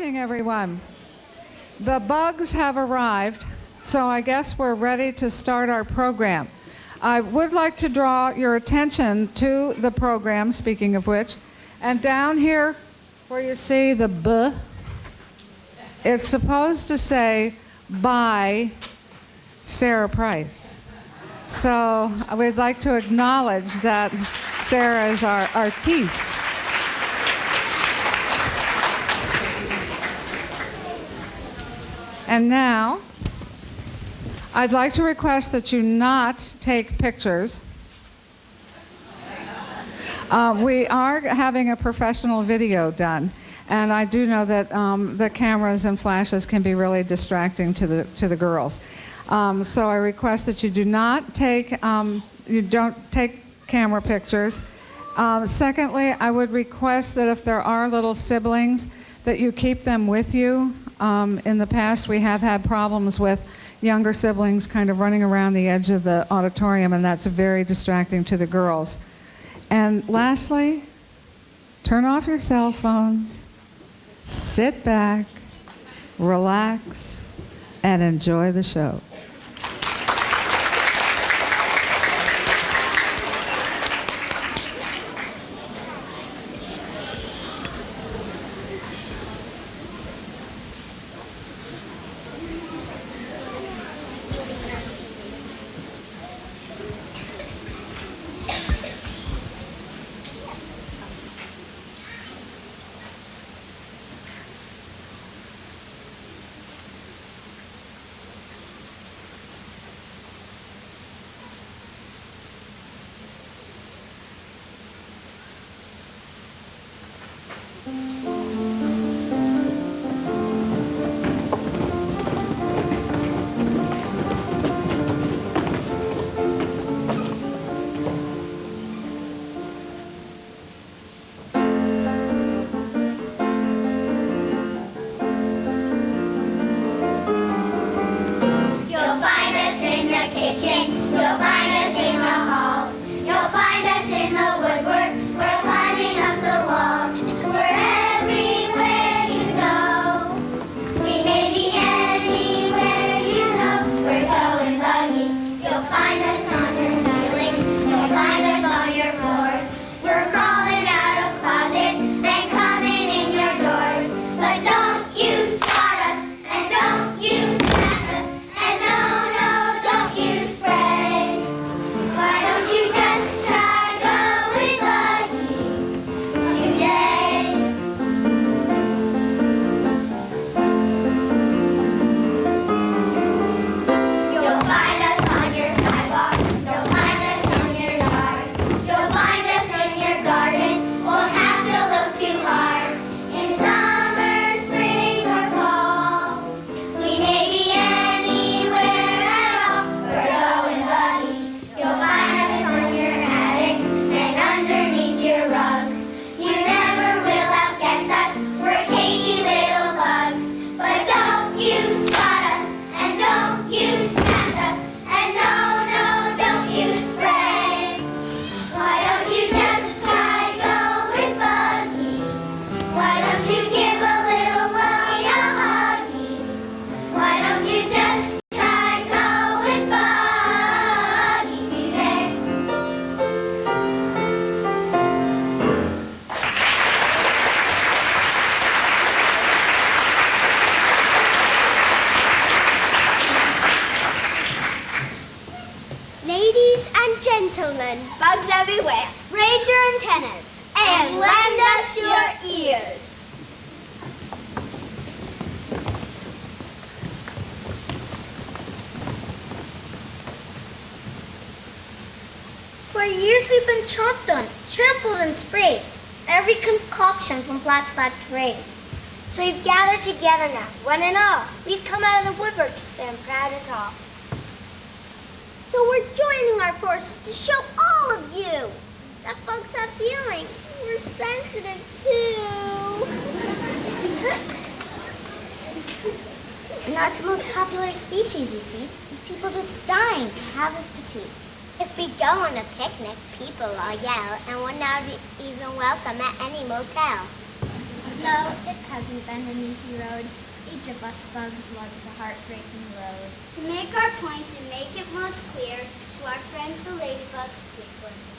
morning, everyone. The bugs have arrived, so I guess we're ready to start our program. I would like to draw your attention to the program, speaking of which, and down here where you see the B, it's supposed to say, by Sarah Price. So we'd like to acknowledge that Sarah is our artiste. And now, I'd like to request that you not take pictures. We are having a professional video done, and I do know that the cameras and flashes can be really distracting to the girls. So I request that you do not take you don't take camera pictures. Secondly, I would request that if there are little siblings, that you keep them with you. In the past, we have had problems with younger siblings kind of running around the edge of the auditorium, and that's very distracting to the girls. And lastly, turn off your cell phones, sit back, relax, and enjoy the show. Bugs everywhere. Raise your antennas and lend us your ears. For years we've been chomped on, trampled and sprayed. Every concoction from black flag terrain. So we've gathered together now, one and all. We've come out of the woodwork to stand proud and tall. So we're joining our forces to show all of you that folks have feelings. We're sensitive too. We're not the most popular species, you see. People just dying to have us to tea. If we go on a picnic, people all yell, and we're not even welcome at any motel. No, it hasn't been an easy road. Each of us bugs loves a heartbreaking road. To make our point and make it most clear, to our friends the ladybugs, please listen.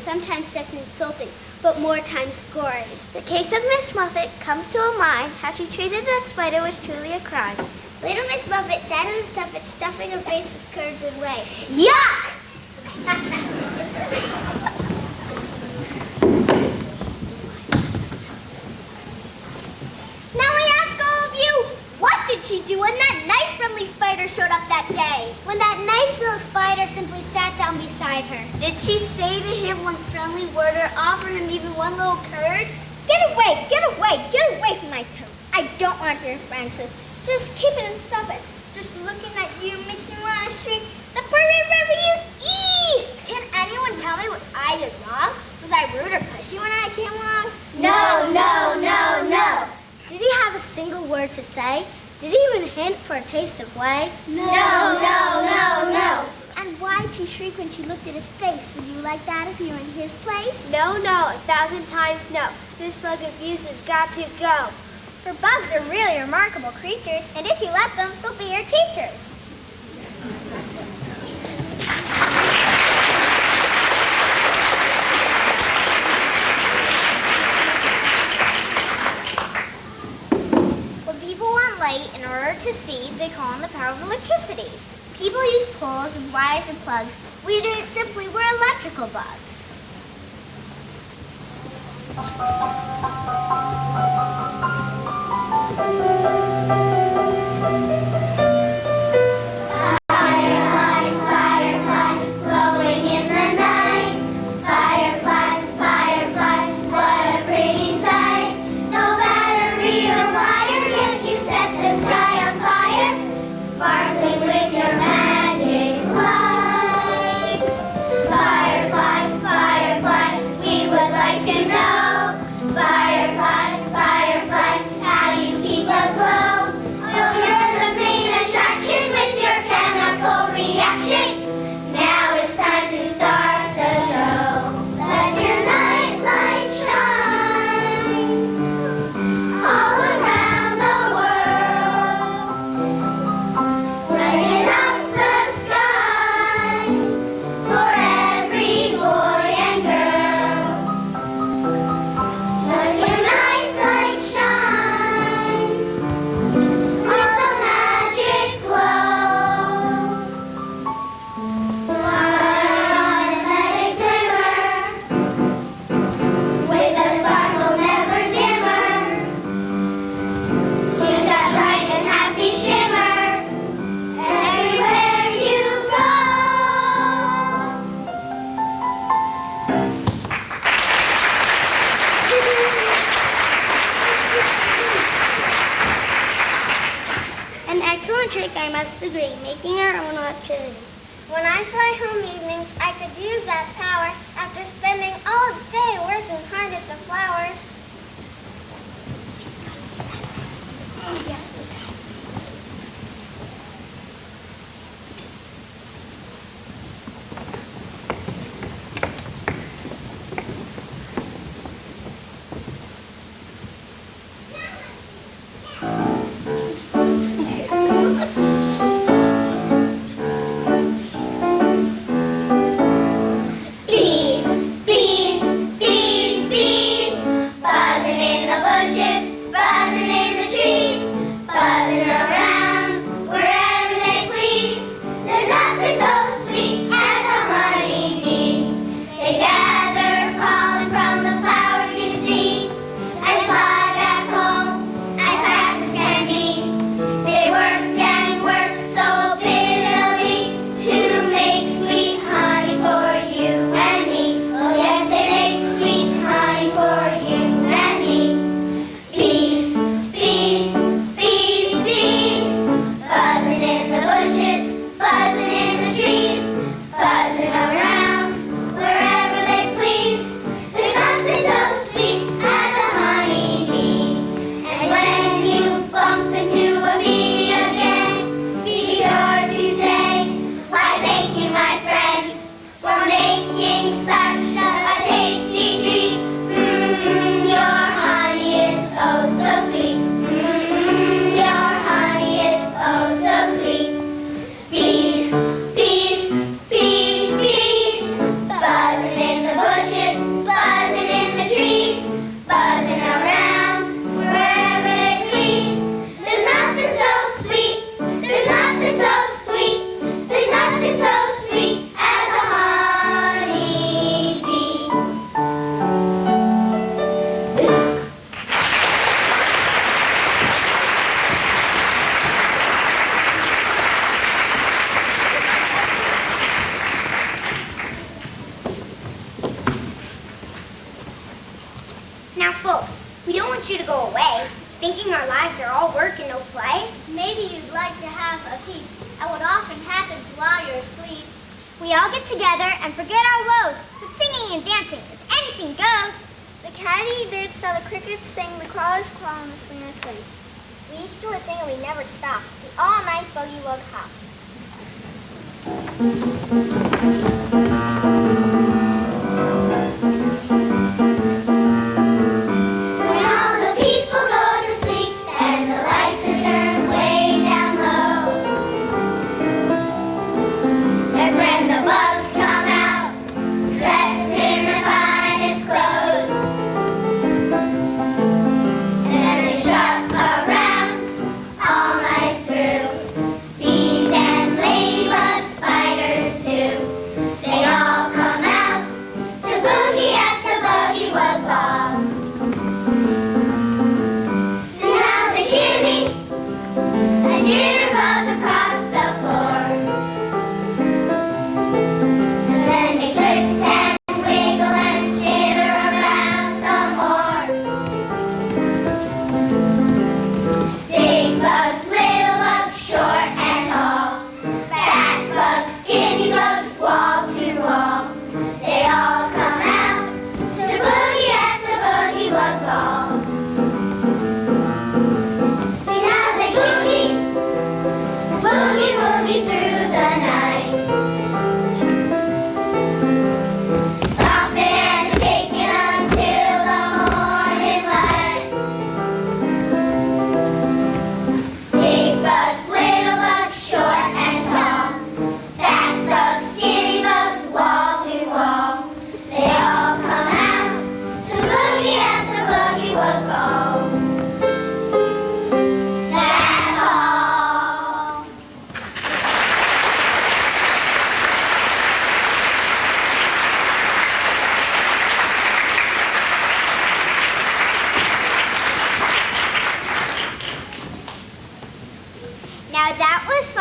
Sometimes that's insulting, but more times gory. The case of Miss Muffet comes to a mind. How she treated that spider was truly a crime. Little Miss Muffet sat on the tuffet, stuffing her face with curds and whey. Yuck! Now I ask all of you, what did she do when that nice friendly spider showed up that day? When that nice little spider simply sat down beside her. Did she say to him one friendly word or offer him even one little curd? Get away, get away, get away from my toad. I don't want your friendship. Just keep it and stop it. Just looking at you makes me want to shriek, the perfect refuse, eat! Can anyone tell me what I did wrong? Was I rude or pushy when I came along? No, no, no, no. Did he have a single word to say? Did he even hint for a taste of whey? No, no, no, no. And why did she shriek when she looked at his face? Would you like that if you were in his place? No, no, 1,000 times no. This bug of yours has got to go. For bugs are really remarkable creatures, and if you let them, they'll be your teachers. When people want light in order to see, they call on the power of electricity. People use poles and wires and plugs. We do it simply. We're electrical bugs. Firefly, firefly, how you keep a glow. excellent trick, I must agree, making our own electricity. When I fly home evenings, I could use that power after spending all day working hard at the flowers. Now, folks, we don't want you to go away, thinking our lives are all work and no play. Maybe you'd like to have a peek at what often happens while you're asleep. We all get together and forget our woes, but singing and dancing, if anything goes. The caddy did so the crickets sing, the crawlers crawl, and the swingers swing. We each do a thing and we never stop, the all-night boogie-wug hop.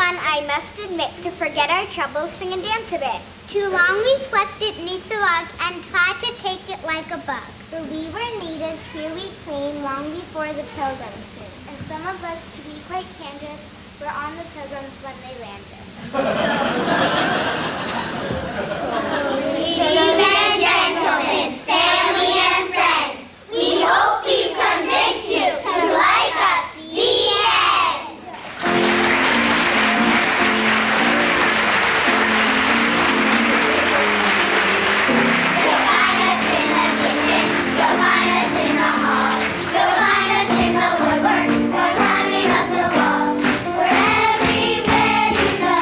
I must admit, to forget our troubles, sing and dance a bit. Too long we swept it neath the rug and tried to take it like a bug. For we were natives, here we came long before the pilgrims came. And some of us, to be quite candid, were on the pilgrims when they landed. Ladies and gentlemen, family and friends, we hope we've convinced you to like us. The end. You'll find us in the kitchen, you'll find us in the hall, you'll find us in the woodwork, or climbing up the walls. We're everywhere you go.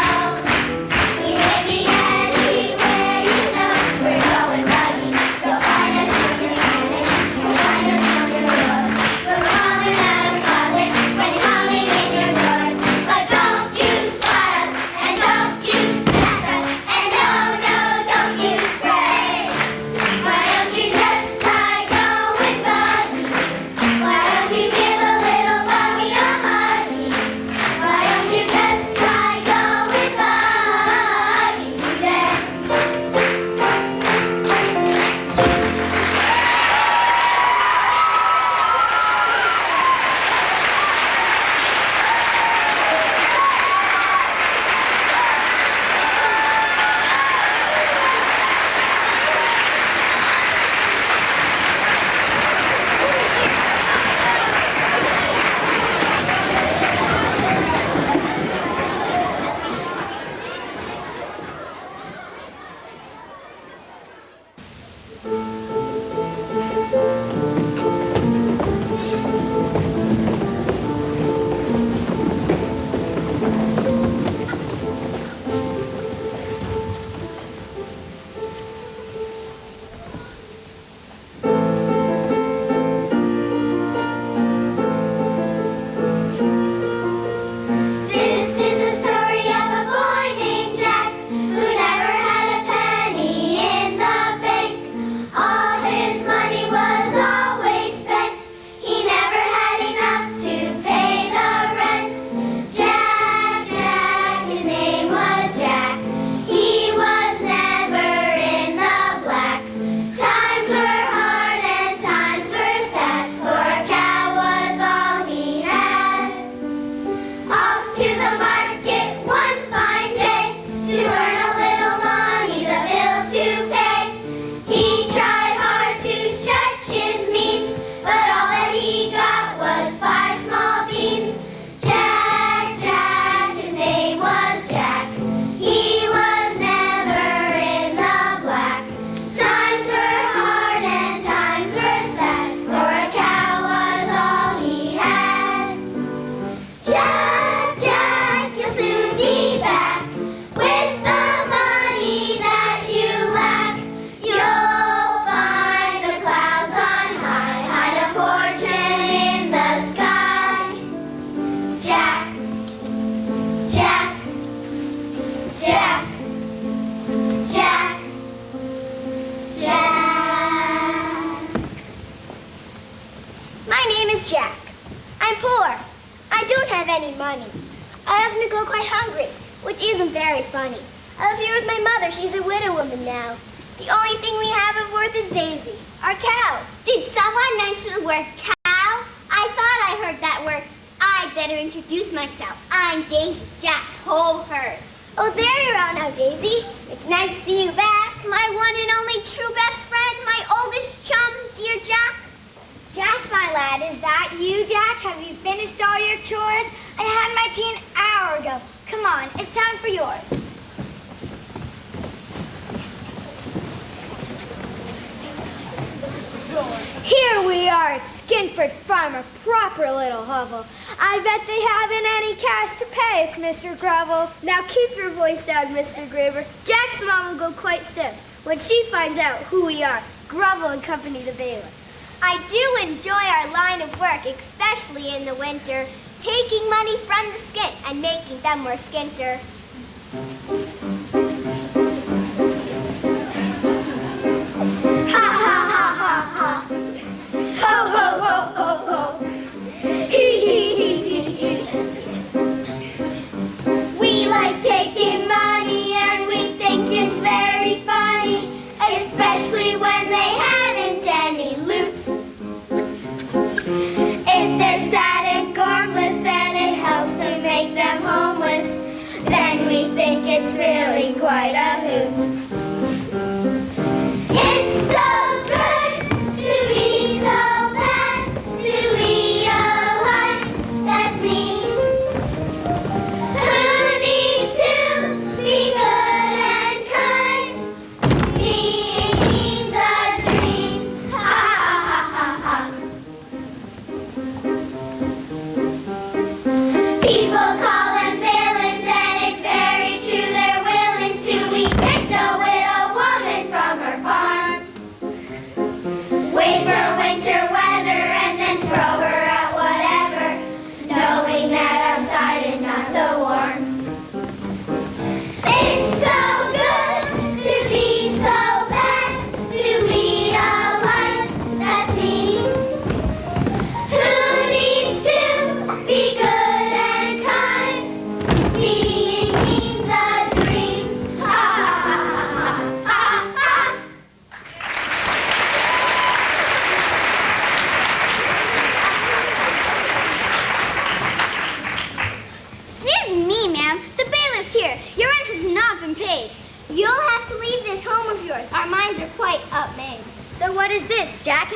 We may be anywhere you know. We're going buggy. You'll find us in your attic. You'll find us on your road. We're crawling out of closets when coming in your doors. But don't you spot us, and don't you smash us, and no, no, don't you spray. Why don't you just try going buggy? Why don't you give a little buggy a huggy? Why don't you just try going buggy today? This is the story of a boy named Jack who never had a penny in the bank. All his money was always spent. He never had enough to pay the rent. Jack, Jack, his name was Jack. He was never in the black. Times were hard and times were sad, for a cow was all he had. Off to the market one fine day to earn a little money, the bills to pay. He tried hard to stretch his means, but all that he got was 5 small beans. Jack, Jack, his name was Jack. He was never in the black. Times were hard and times were sad, for a cow was all he had. Jack, Jack, you'll soon be back with the money that you lack. You'll find the clouds on high, hide a fortune in the sky. Jack, Jack, Jack, Jack, Jack. My name is Jack. I'm poor. I don't have any money. I happen to go quite hungry, which isn't very funny. I live here with my mother. She's a widow woman now. The only thing we have of worth is Daisy, our cow. Did someone mention the word cow? I thought I heard that word. I'd better introduce myself. I'm Daisy, Jack's whole herd. Oh, there you are now, Daisy. It's nice to see you back. My one and only true best friend, my oldest chum, dear Jack. Jack, my lad, is that you, Jack? Have you finished all your chores? I had my tea an hour ago. Come on, it's time for yours. Here we are at Skinford Farm, a proper little hovel. I bet they haven't any cash to pay us, Mr. Gravel. Now keep your voice down, Mr. Graver. Jack's mom will go quite stiff when she finds out who we are, Gravel and Company the bailiffs. I do enjoy our line of work, especially in the winter, taking money from the skint and making them more skinter. Ha ha ha ha ha. Ho ho ho ho ho. Hee hee hee hee hee. We like taking money and we think it's very funny, especially when they haven't any loot. If they're sad and gormless and it helps to make them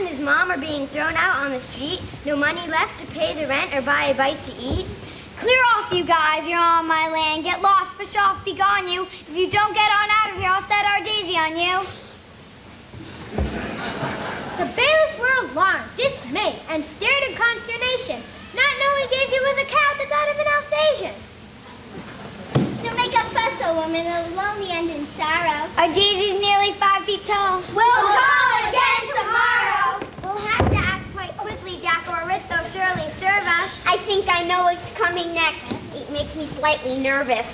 and his mom are being thrown out on the street, no money left to pay the rent or buy a bite to eat. Clear off, you guys. You're on my land. Get lost, push off, be gone, you. If you don't get on out of here, I'll set our daisy on you. The bailiffs were alarmed, dismayed, and stared in consternation, not knowing Daisy was a cat that's out of an Alsatian. Don't make a fuss, old woman. It'll only end in sorrow. Our Daisy's nearly 5 feet tall. We'll call again tomorrow. We'll have to act quite quickly, Jack, or Rit, they'll surely serve us. I think I know what's coming next. It makes me slightly nervous.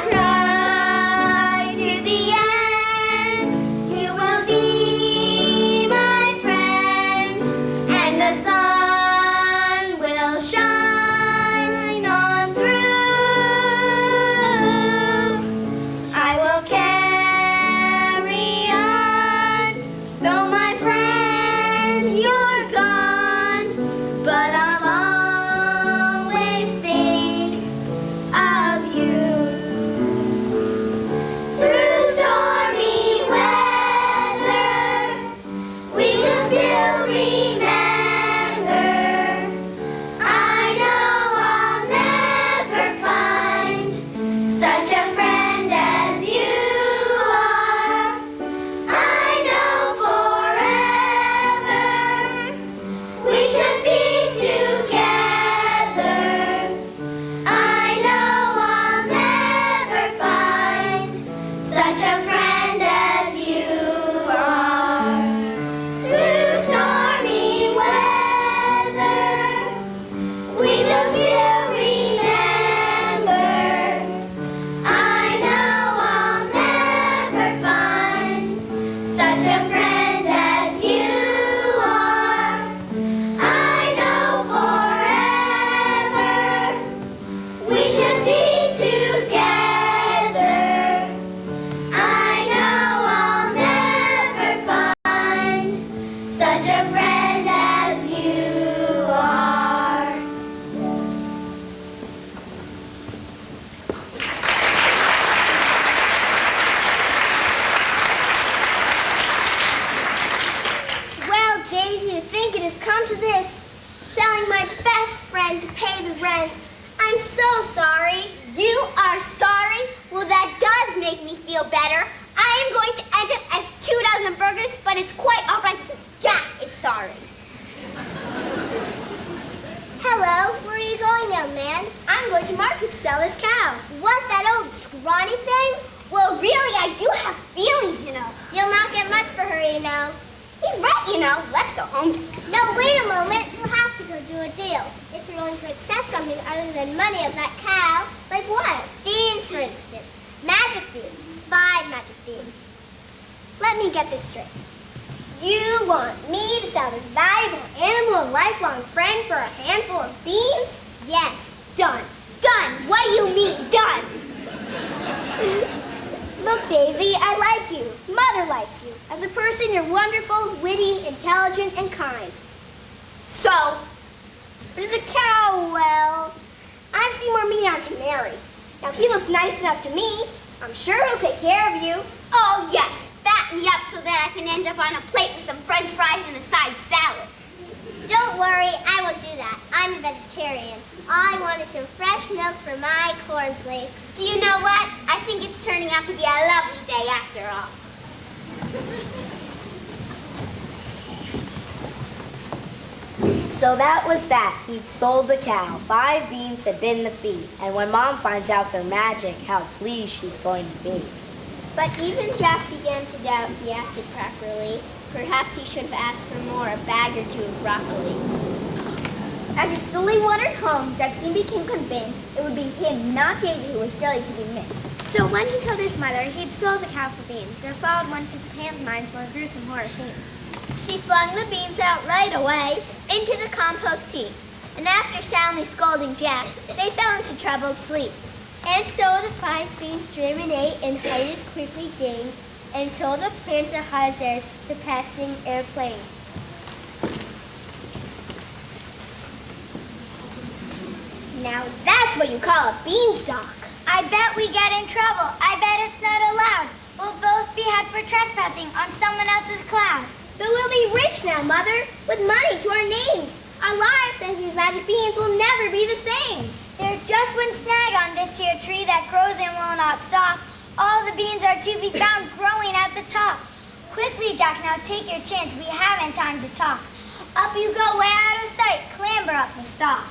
Right to the end, you will be my friend, and the sun will shine on through. I will carry on, though my friend, you're gone, but I'll always think of you. Through stormy weather, we shall still remember. I know I'll never find such a friend as you are. I know forever we should be together. I know I'll never find such a friend as you are. Through stormy weather, we shall still remember. I know I'll never find such a friend as you are. I know forever we should be together. I know I'll never find such a friend as you are. Well, Daisy, to think it has come to this. Selling my best friend to pay the rent. I'm so sorry. You are sorry? Well, that does make me feel better. I am going to end up as 2 dozen burgers, but it's quite all right because Jack is sorry. Hello, where are you going, young man? I'm going to market to sell this cow. What, that old scrawny thing? Well, really, I do have feelings, you know. You'll not get much for her, you know. He's right, you know. Let's go home. No, wait a moment. We'll have to go do a deal. If you're willing to accept something other than money of that cow. Like what? Beans, for instance. Magic beans. 5 magic beans. Let me get this straight. You want me to sell this valuable animal and lifelong friend for a handful of beans? Yes. Done. Done. What do you mean, done? Look, Daisy, I like you. Mother likes you. As a person, you're wonderful, witty, intelligent, and kind. So, but as a cow, well, I've seen more meat on Canary. Now, he looks nice enough to me. I'm sure he'll take care of you. Oh, yes. Fatten me up so that I can end up on a plate with some French fries and a side salad. Don't worry, I won't do that. I'm a vegetarian. All I want is some fresh milk for my cornflakes. Do you know what? I think it's turning out to be a lovely day after all. So that was that. He'd sold the cow. 5 beans had been the fee. And when Mom finds out they're magic, how pleased she's going to be. But even Jack began to doubt he acted properly. Perhaps he should have asked for more, a bag or 2 of broccoli. As he slowly wandered home, Jack soon became convinced it would be him, not Daisy, who was surely to be missed. So when he told his mother he'd sold the cow for beans, there followed one to the pantomime for a gruesome horror scene. She flung the beans out right away into the compost heap. And after soundly scolding Jack, they fell into troubled sleep. And so the 5 beans germinate and height is quickly gained, and so the plants are hazard to passing airplanes. Now that's what you call a beanstalk. I bet we get in trouble. I bet it's not allowed. We'll both be had for trespassing on someone else's cloud. But we'll be rich now, Mother, with money to our names. Our lives, thanks to these magic beans, will never be the same. There's just one snag on this here tree that grows and will not stop. All the beans are to be found growing at the top. Quickly, Jack, now take your chance. We haven't time to talk. Up you go, way out of sight. Clamber up the stalk.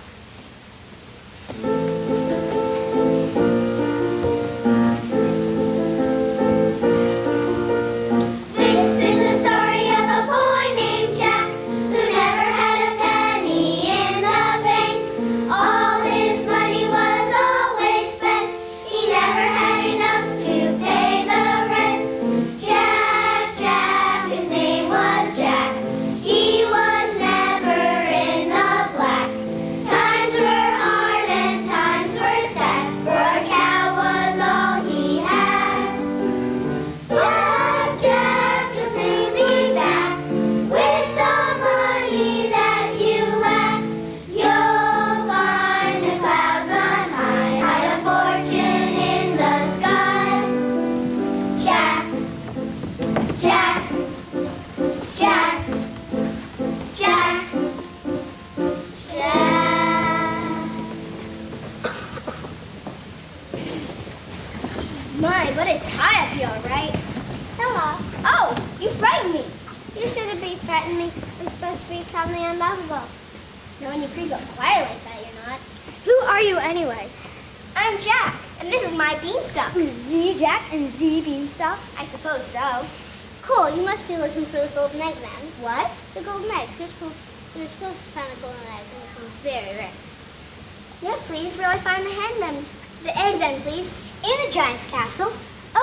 My, what a tie-up you are, right? Hello. Oh, you frightened me. You shouldn't be threatening me. I'm supposed to be calmly unlovable. No, when you creep up quiet like that, you're not. Who are you anyway? I'm Jack, and this is my beanstalk. The Jack and the beanstalk? I suppose so. Cool, you must be looking for the golden egg then. What? The golden egg. You're supposed to find a golden egg, and it comes very rare. Yes, please. Where do I find the hen then? The egg then, please. In the giant's castle.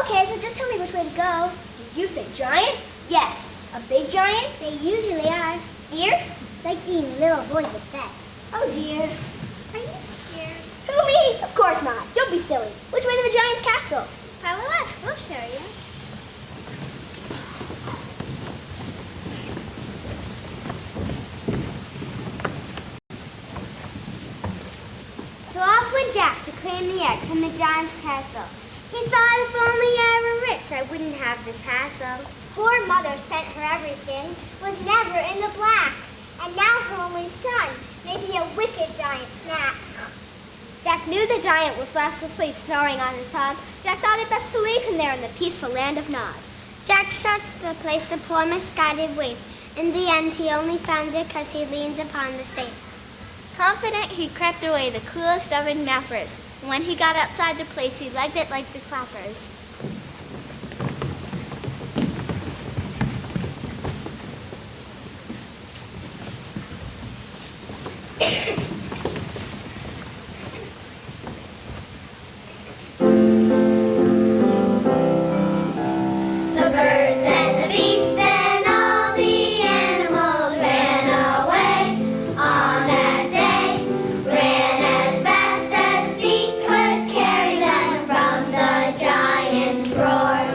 Okay, so just tell me which way to go. Did you say giant? Yes. A big giant? They usually are. Fierce? Like being little boys at best. Oh dear. Are you scared? Who, me? Of course not. Don't be silly. Which way to the giant's castle? I will ask. We'll show you. So off went Jack to claim the egg from the giant's castle. He thought if only I were rich, I wouldn't have this hassle. Poor mother spent her everything, was never in the black. And now her only son may be a wicked giant snack. Jack knew the giant was fast asleep, snoring on his hob. Jack thought it best to leave him there in the peaceful land of Nod. Jack searched the place, the poor misguided waif. In the end, he only found it 'cause he leaned upon the safe. Confident, he crept away the coolest of nappers. And when he got outside the place, he legged it like the clappers. The birds and the beasts and all the animals ran away on that day. Ran as fast as feet could carry them from the giant's roar.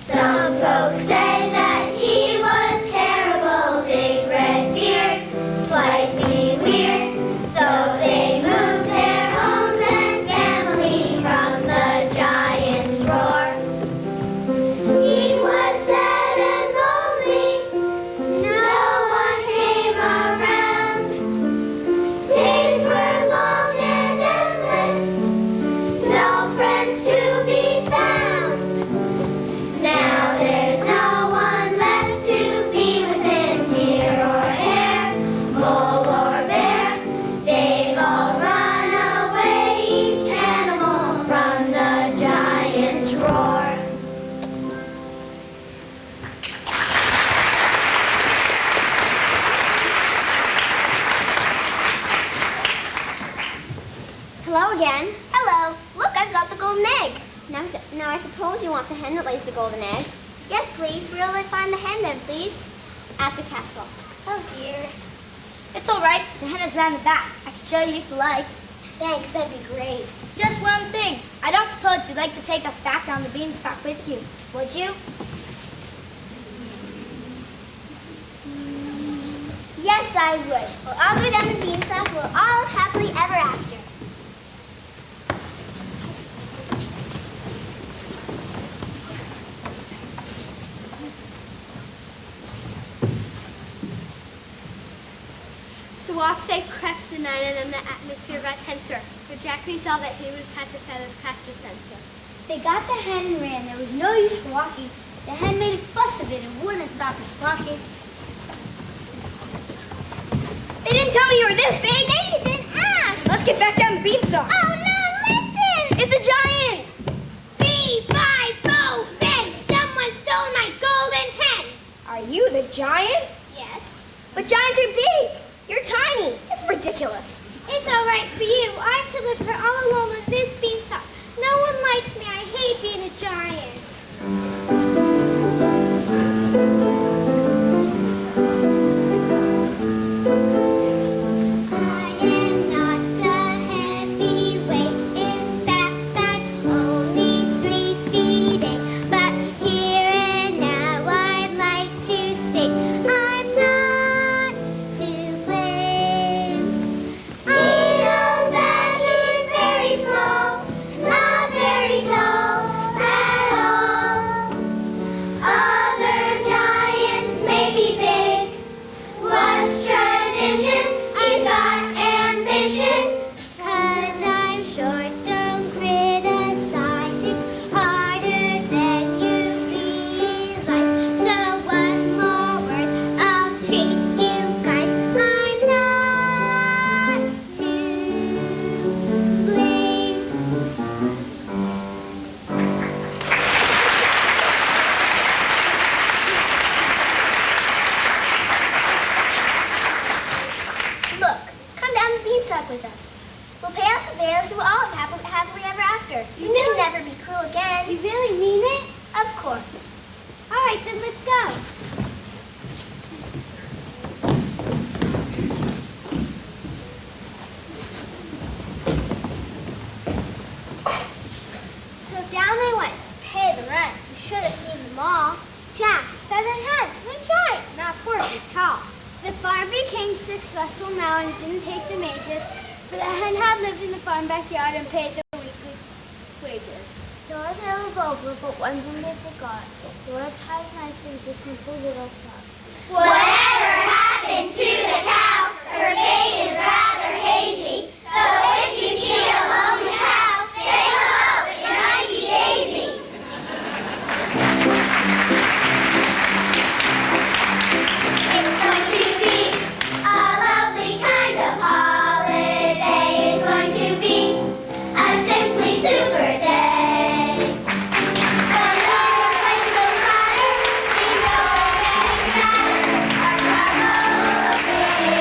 Some folks say that he was terrible, big red beard, slightly weird. So they moved their homes and families from the giant's roar. He was sad and lonely, no one came around. Days were long and endless, no friends to be found. Now there's no one left to be with him, deer or hare, mole or bear. They've all run away, each animal from the giant's roar. Hello again. Hello. Look, I've got the golden egg. Now I suppose you want the hen that lays the golden egg. Yes, please. Where will I find the hen then, please? At the castle. Oh, dear. It's all right. The hen is round the back. I can show you if you like. Thanks, that'd be great. Just one thing. I don't suppose you'd like to take us back down the beanstalk with you, would you? Yes, I would. We'll all go down the beanstalk. We'll all live happily ever after. off they crept, the nine, and then the atmosphere got tenser. But Jackie saw that he was Pat the Feather's cash dispenser. They got the hen and ran. There was no use for walking. The hen made a fuss of it and wouldn't stop his squawking. They didn't tell me you were this big. Maybe you didn't ask. Let's get back down the beanstalk. Oh no, listen! It's the giant. 3, 5, 4, fence. Someone stole my golden hen. Are you the giant? Yes. But giants are big. You're tiny. It's ridiculous. It's all right for you. I have to live here all alone on this beanstalk. No one likes me. I hate being a giant. I am not a heavyweight. In fact, I'm only 3 feet 8. But here and now, I'd like to state I'm not to blame. He knows that he's very small, not very tall at all. Other giants may be big. What's tradition? He's got ambition. 'Cause I'm short, don't criticize. It's harder than you realize. So one more word, I'll chase you guys. I'm not to blame. Look, come down the beanstalk with us. We'll pay out the bail so we'll all live happily ever after. You will never be cruel again. You really mean it? Of course. All right, then let's go. So down they went. Pay the rent. You should have seen them all. Jack, feathered hen, one giant, not 4 feet tall. The farm became successful now and didn't take the wages, for the hen had lived in the farm backyard and paid the weekly wages. Your tale is over, but one thing they forgot. Your tied nicely with a simple little thought. Whatever happened to the cow? Her fate is rather hazy. So if you see a lonely cow, say hello, it might be Daisy. It's going to be a lovely kind of holiday. It's going to be a simply super day. The lower plays the ladder, we know we're getting better. Our trouble will fade.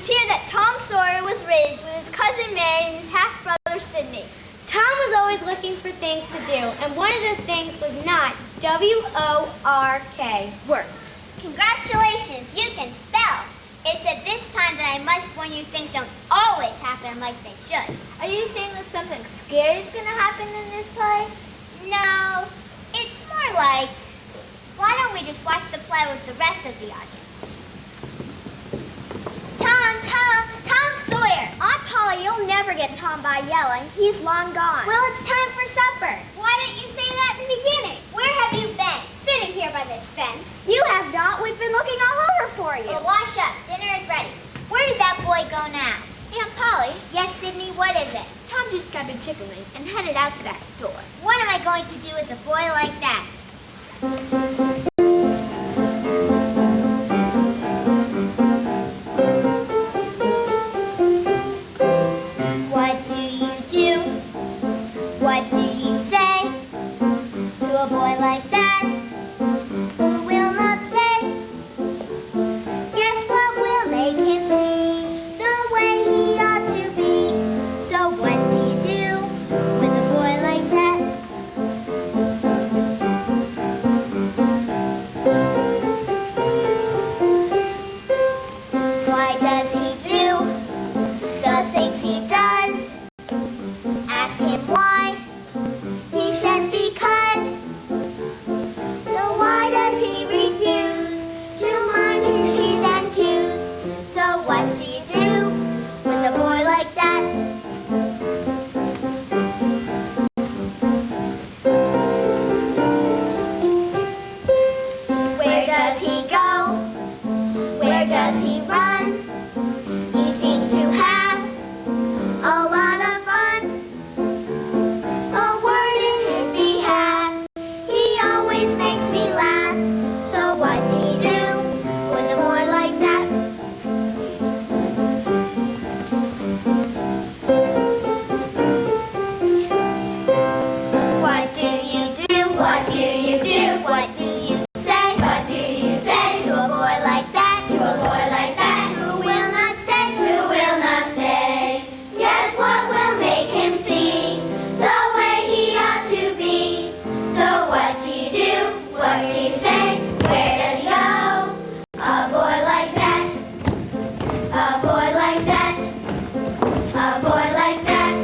was here that Tom Sawyer was raised with his cousin Mary and his half-brother Sidney. Tom was always looking for things to do, and one of those things was not W-O-R-K, work. Congratulations, you can spell. It's at this time that I must warn you things don't always happen like they should. Are you saying that something scary is going to happen in this play? No, it's more like, why don't we just watch the play with the rest of the audience? Tom Sawyer! Aunt Polly, you'll never get Tom by yelling. He's long gone. Well, it's time for supper. Why didn't you say that in the beginning? Where have you been? Sitting here by this fence. You have not. We've been looking all over for you. Well, wash up. Dinner is ready. Where did that boy go now? Aunt Polly, Yes, Sydney, what is it? Tom just grabbed a chicken wing and headed out the back door. What am I going to do with a boy like that? What do you do? What do you say to a boy like that who will not stay? Guess what will make him see the way he ought to be? So what do you do with a boy like that? Why does he do the things he does? Ask him why. He says because. So why does he refuse to mind his P's and Q's? So what do you do with a boy like that? Where does he go? Where does he run? He seems to have a lot of fun. A word in his behalf, he always makes me laugh. So what do you do with a boy like that? What do you do? What do you do? What do you say? What do you say to a boy like that? To a boy like that who will not stay? Who will not stay? Guess what will make him see the way he ought to be? So what do you do? What do you say? Where does he go? A boy like that. A boy like that. A boy like that.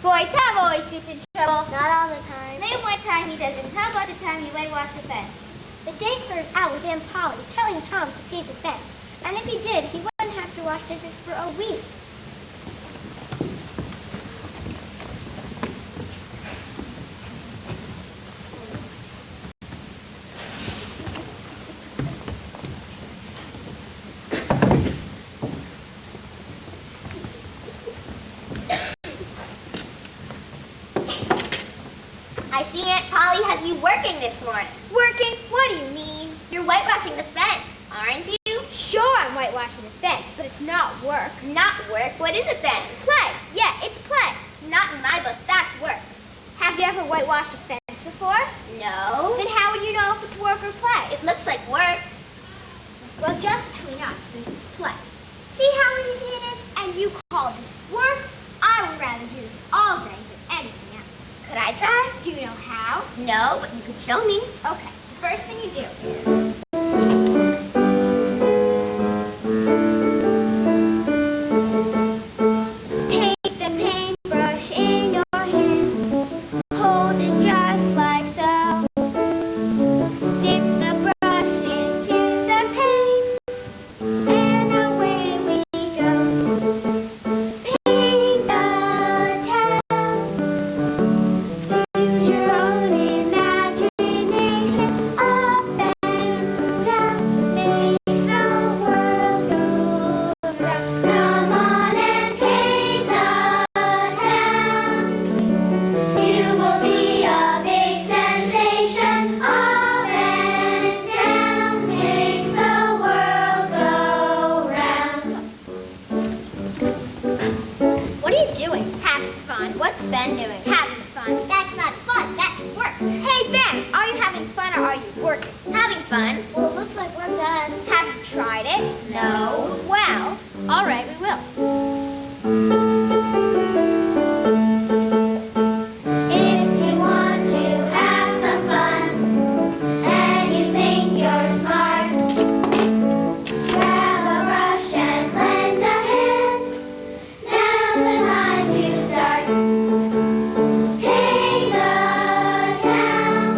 Boy, Tom always gets in trouble. Not all the time. Name one time he doesn't. How about the time he whitewashed the fence? The day started out with Aunt Polly telling Tom to paint the fence. And if he did, he wouldn't have to wash dishes for a week. I see Aunt Polly has you working this morning. Working? What do you mean? You're whitewashing the fence, aren't you? Sure, I'm whitewashing the fence, but it's not work. Not work. What is it then? Play. Yeah, it's play. Not in my book. That's work. Have you ever whitewashed a fence before? No. Then how would you know if it's work or play? It looks like work. Well, just between us, this is play. See how easy it is? And you call this work? I would rather do this all day than anything else. Could I try? Do you know how? No, but you could show me. Okay, the first thing you do is... Take the paintbrush in your hand, hold it just like so. Dip the brush into the paint, and away we go. Paint the town. Use your own imagination up and fun. What's Ben doing? Having fun. That's not fun, that's work. Hey, Ben, are you having fun or are you working? Having fun. Well, it looks like work to us. Have you tried it? No. Well, all right, we will. If you want to have some fun and you think you're smart, grab a brush and lend a hand. Now's the time to start. Paint the town.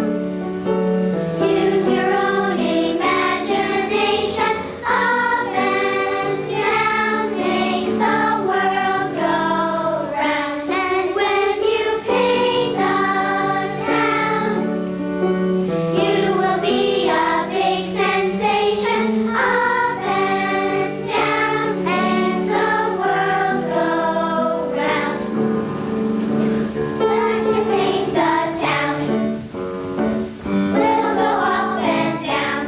Use your own imagination. Up and down makes the world go round. And when you paint the town, you will be a big sensation. Up and down makes the world go round. Learn to paint the town. We'll go up and down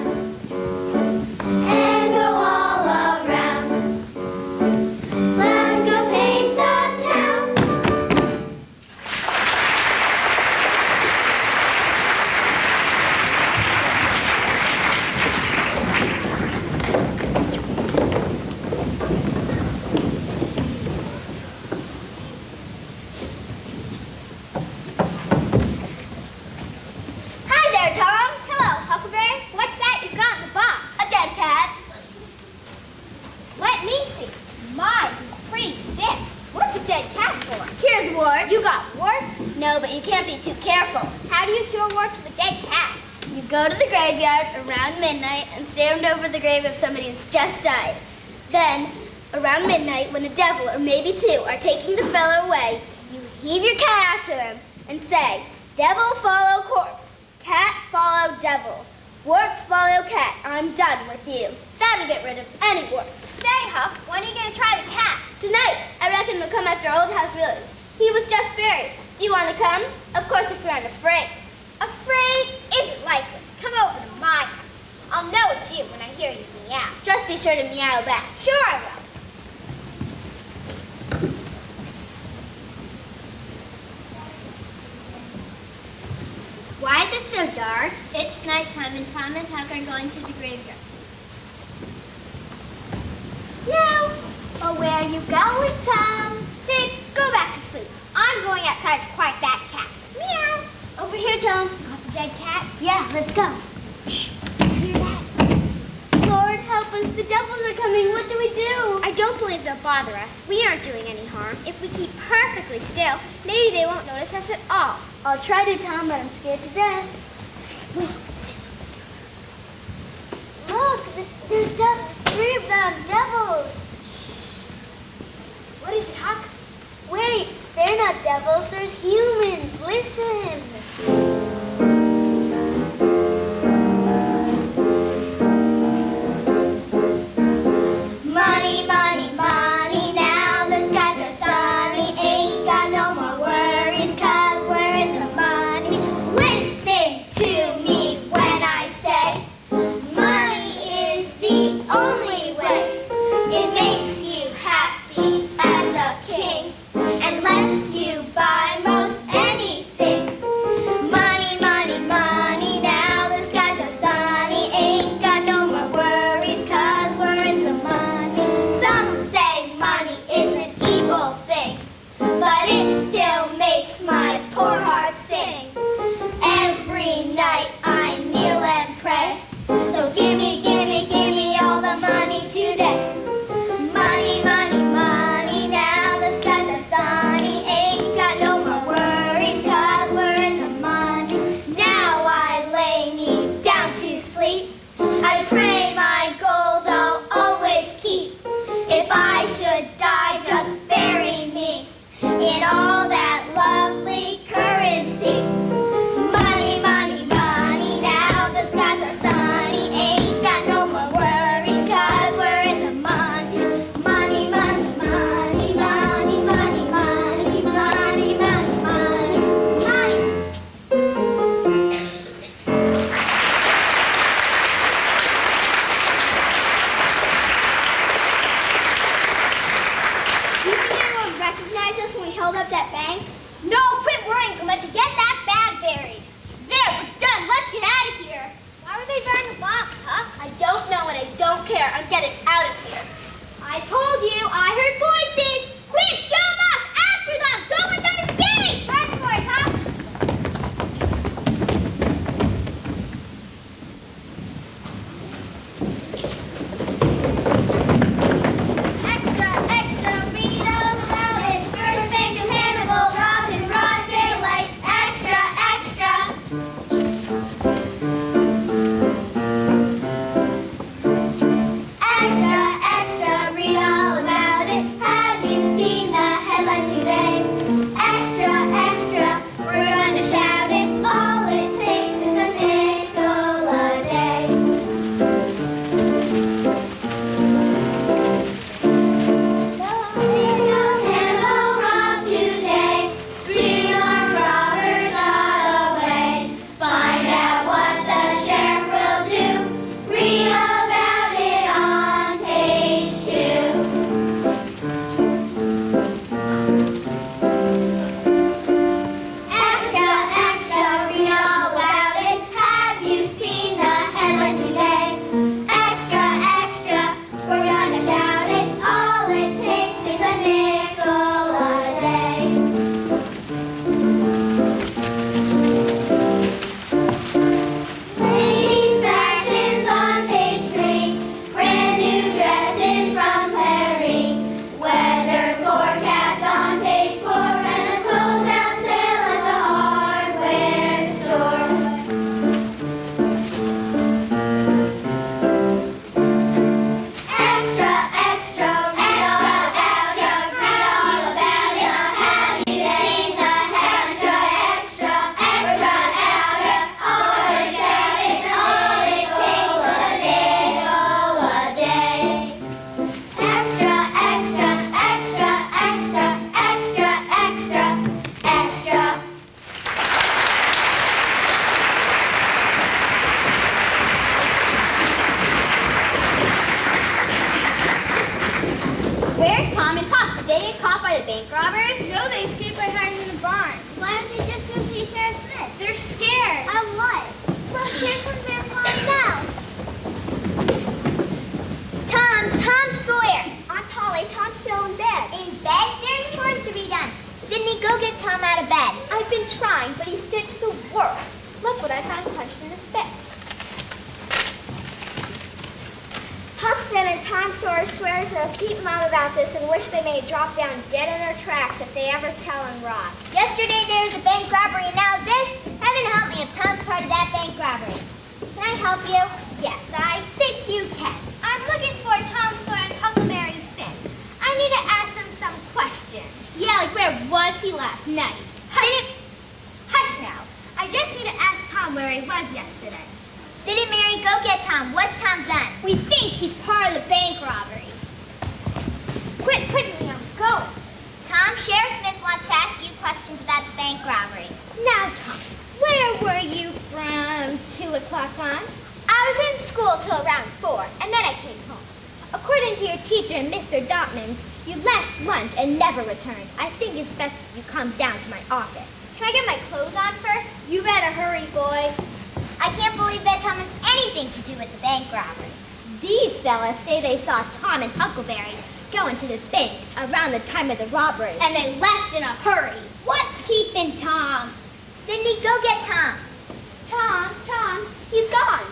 and go all around. Let's go paint the town. Hi there, Tom. Hello, Huckleberry. What's that you got in the box? A dead cat. Let me see. My, he's pretty stiff. What's a dead cat for? Cures warts. You got warts? No, but you can't be too careful. How do you cure warts with a dead cat? You go to the graveyard around midnight and stand over the grave of somebody who's just died. Then, around midnight, when a devil or maybe two are taking the fellow away, you heave your cat after them and say, "Devil follow corpse, cat follow devil, warts follow cat. I'm done with you." That'll get rid of any warts. Say, Huck, when are you going to try the cat? Tonight, I reckon we'll come after Old House Williams. He was just buried. Do you want to come? Of course, if you aren't afraid. Afraid isn't likely. Come over to my house. I'll know it's you when I hear you meow. Just be sure to meow back. Sure I will. Why is it so dark? It's nighttime and Tom and Huck are going to the graveyard. Meow. Oh, where are you going, Tom? Sid, go back to sleep. I'm going outside to quiet that cat. Meow. Over here, Tom. Got the dead cat? Yeah, let's go. Shh. Hear that? Lord, help us. The devils are coming. What do we do? I don't believe they'll bother us. We aren't doing any harm. If we keep perfectly still, maybe they won't notice us at all. I'll try to, Tom, but I'm scared to death. Look, there's three of them devils. Shh. What is it, Huck? Wait, they're not devils. There's humans. Listen. Money, money, money, now the skies are sunny. Ain't got no more worries, 'cause we're in the money. Listen to me when I say money is the only way. It makes you happy as a king and lets you buy most anything. Money, go get Tom out of bed. I've been trying, but he's dead to the world. Look what I found clenched in his fist. Huck said and Tom Sawyer swears they'll keep mum about this and wish they may drop down dead in their tracks if they ever tell on Rob. Yesterday there was a bank robbery, and now this? Heaven help me if Tom's part of that bank robbery. Can I help you? Yes, I think you can. I'm looking for Tom Sawyer and Huckleberry Finn. I need to ask them some questions. Yeah, like where was he last night? Hush now. I just need to ask Tom where he was yesterday. Sid and Mary, go get Tom. What's Tom done? We think he's part of the bank robbery. Quit pushing me, I'm going. Tom, Sheriff Smith wants to ask you questions about the bank robbery. Now, Tom, where were you from 2 o'clock on? I was in school till around 4, and then I came home. According to your teacher, Mr. Dotmans, you left lunch and never returned. I think it's best if you come down to my office. Can I get my clothes on first? You better hurry, boy. I can't believe that Tom has anything to do with the bank robbery. These fellas say they saw Tom and Huckleberry go into the bank around the time of the robbery. And they left in a hurry. What's keeping Tom? Cindy, go get Tom. Tom, he's gone.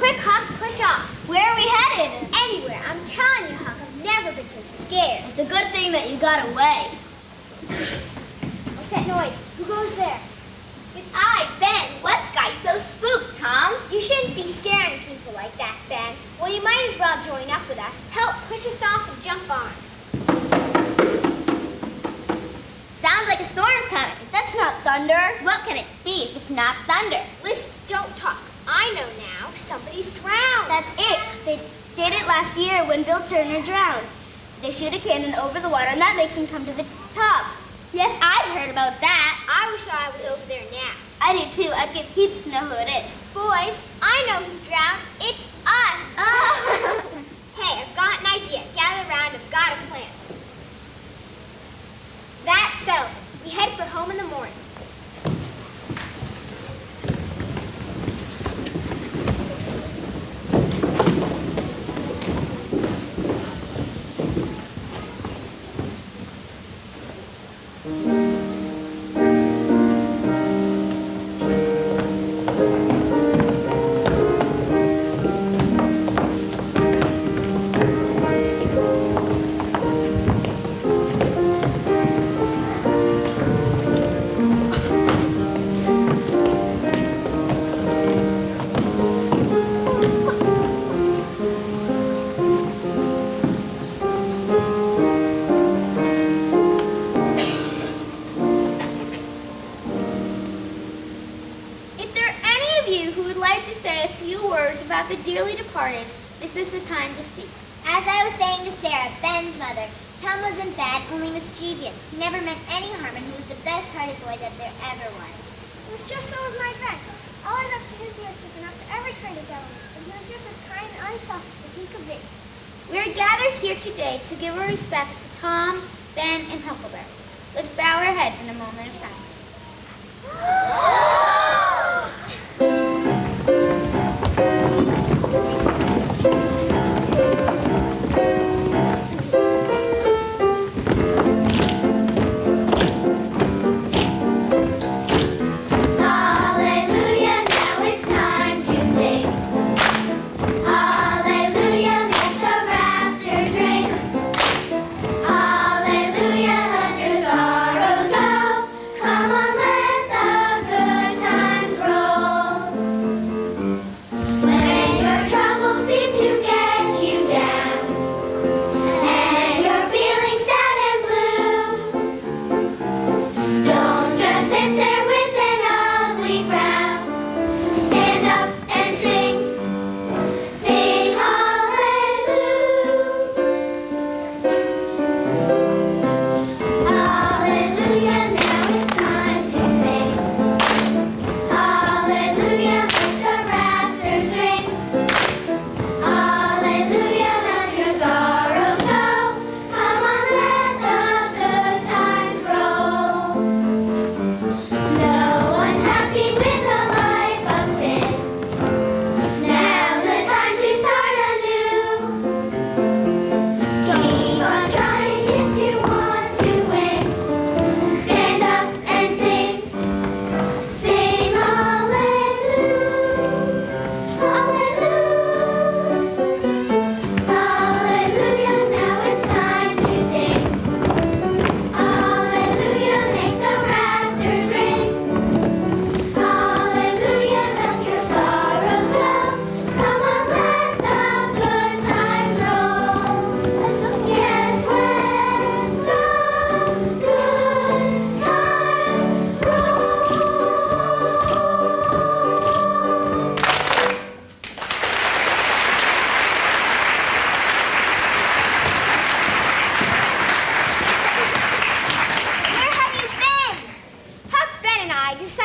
Quick, Huck, push off. Where are we headed? Anywhere. I'm telling you, Huck, I've never been so scared. It's a good thing that you got away. What's that noise? Who goes there? It's I, Ben. What's got you so spooked, Tom? You shouldn't be scaring people like that, Ben. Well, you might as well join up with us. Help push us off and jump on. Sounds like a storm's coming. That's not thunder. What can it be if it's not thunder? Listen, don't talk. I know now. Somebody's drowned. That's it. They did it last year when Bill Turner drowned. They shoot a cannon over the water and that makes him come to the top. Yes, I've heard about that. I wish I was over there now. I do too. I'd give heaps to know who it is. Boys, I know who's drowned. It's us. Hey, I've got an idea. Gather around. I've got a plan. That settles it. We head for home in the morning. The dearly departed, this is the time to speak. As I was saying to Sarah, Ben's mother, Tom wasn't bad, only mischievous. He never meant any harm, and he was the best-hearted boy that there ever was. It was just so with my Ben. Always up to his mischief and up to every kind of devilment, but he was just as kind and unselfish as he could be. We are gathered here today to give our respect to Tom, Ben, and Huckleberry. Let's bow our heads in a moment of silence. Come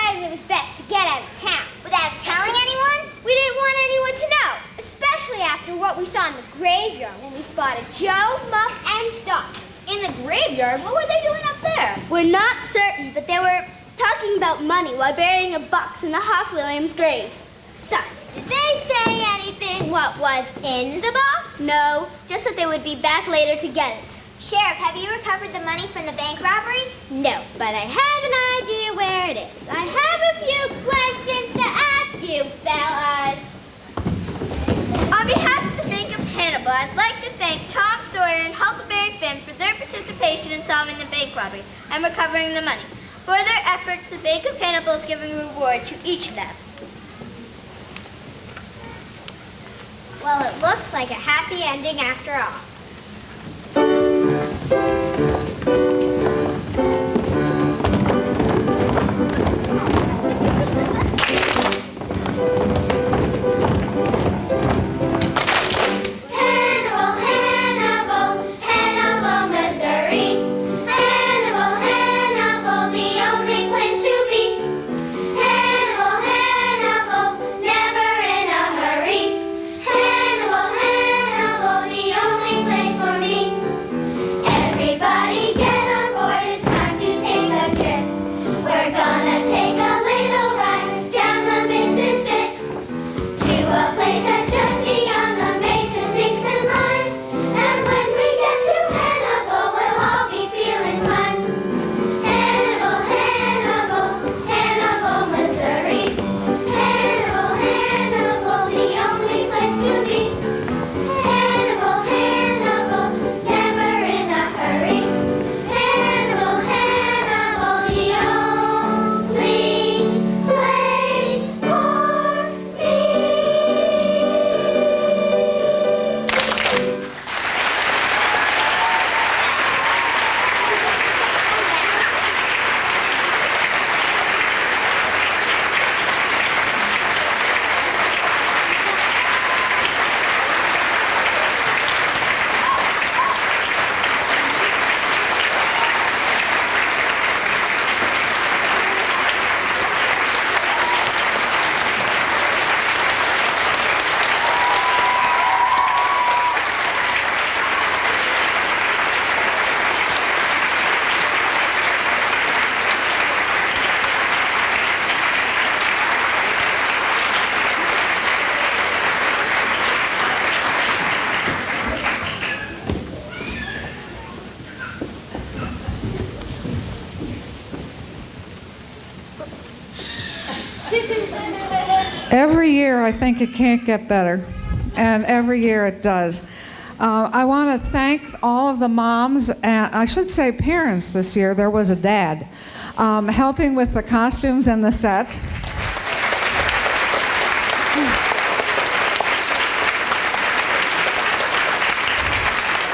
decided it was best to get out of town. Without telling anyone? We didn't want anyone to know, especially after what we saw in the graveyard when we spotted Joe, Muff, and Duck. In the graveyard? What were they doing up there? We're not certain, but they were talking about money while burying a box in the Haas Williams grave. So, did they say anything what was in the box? No, just that they would be back later to get it. Sheriff, have you recovered the money from the bank robbery? No, but I have an idea where it is. I have a few questions to ask you, fellas. On behalf of the Bank of Hannibal, I'd like to thank Tom Sawyer and Huckleberry Finn for their participation in solving the bank robbery and recovering the money. For their efforts, the Bank of Hannibal is giving a reward to each of them. Well, it looks like a happy ending after all. Hannibal, Hannibal, Hannibal, Missouri. Hannibal, Hannibal, the only place to be. Hannibal, Hannibal, never in a hurry. Hannibal, Hannibal, the only place for me. Everybody get on board, it's time to take a trip. We're gonna take a little ride down the Mississippi to a place that's just beyond the Mason-Dixon line. And when we get to Hannibal, we'll all be feeling fine. Hannibal, Hannibal, Hannibal, Missouri. Hannibal, Hannibal, the only place to be. Hannibal, Hannibal, never in a hurry. Hannibal, Hannibal, the only place for me. Every year, I think it can't get better, and every year it does. I want to thank all of the moms, and I should say parents this year. There was a dad helping with the costumes and the sets.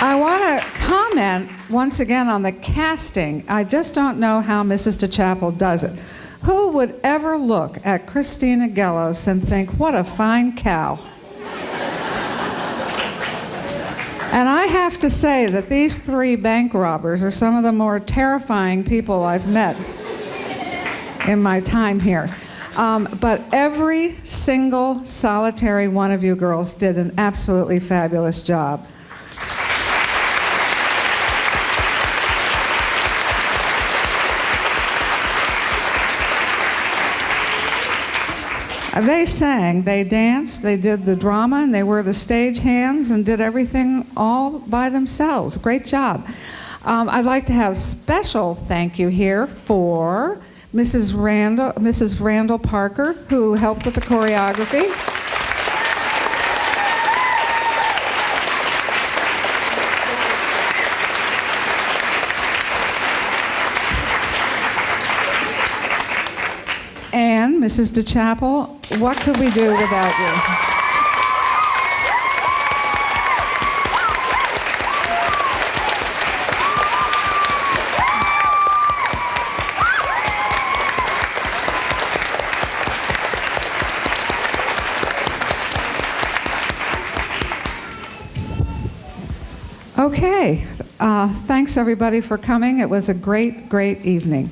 I want to comment once again on the casting. I just don't know how Mrs. DeChapel does it. Who would ever look at Christina Gellos and think, what a fine cow? And I have to say that these three bank robbers are some of the more terrifying people I've met in my time here. But every single solitary one of you girls did an absolutely fabulous job. They sang, they danced, they did the drama, and they were the stage hands and did everything all by themselves. Great job. I'd like to have special thank you here for Mrs. Randall Parker, who helped with the choreography. And Mrs. DeChapel, what could we do without you? Okay, thanks everybody for coming. It was a great, great evening.